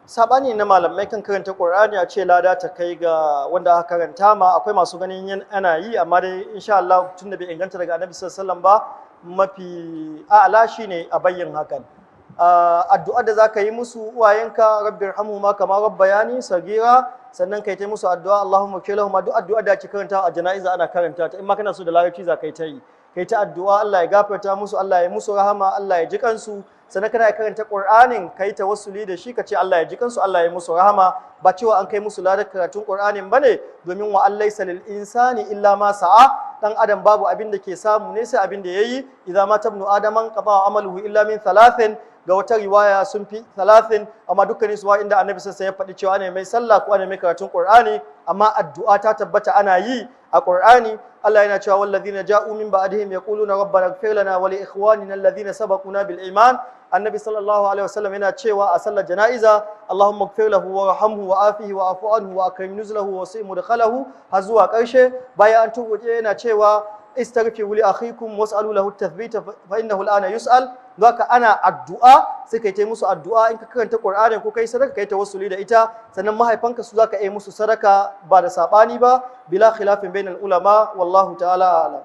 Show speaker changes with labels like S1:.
S1: sabani na malamai kan karanta Qur'ani a ce lada ta kai ga wanda aka karanta ma akwai masu ganin ana yi amma dai insha Allah tunda bai inganta daga Annabi sallallahu alaihi wasallam ba mafi a'la shine a bayyin hakan. Addu'a da zaka yi musu uwayenka rabbirhamhuma kama rabbayani sagira sannan kai ta musu addu'a Allahumma kilahuma duk addu'a da ake karanta a jana'iza ana karanta ta in ma kana so da larabci za ka yi ta yi kai ta addu'a Allah ya gafarta musu Allah ya musu rahama Allah ya ji kansu sannan kana karanta Qur'anin kai tawassuli da shi kace Allah ya ji kansu Allah ya musu rahama ba cewa an kai musu ladar karatun Qur'anin bane domin wa allaysa lil insani illa ma sa'a dan adam babu abin da ke samu ne sai abin da yayi idza ma tabnu adaman qata amaluhu illa min thalathin ga wata riwaya sun fi 30 amma dukkanin su inda annabi sallallahu alaihi wasallam ya faɗi cewa ana mai sallah ko ana mai karatun Qur'ani amma addu'a ta tabbata ana yi a Qur'ani Allah yana cewa wallazina ja'u min ba'dihim yaquluna rabbana ighfir lana wa li ikhwanina alladhina sabaquna bil iman annabi sallallahu alaihi wasallam yana cewa a sallar janaiza Allahumma ighfir lahu warhamhu wa afihi wa afu anhu wa akrim nuzlahu wa sim mudkhalahu har zuwa karshe bayan an tubuce yana cewa istaghfiru li akhikum was'alu lahu at-tathbita fa innahu al-ana yus'al zaka ana addu'a sai kai ta musu addu'a in ka karanta Qur'ani ko kai sadaka kai tawassuli da ita sannan mahaifanka su zaka yi musu sadaka ba da sabani ba bila khilafin bainal ulama wallahu ta'ala a'lam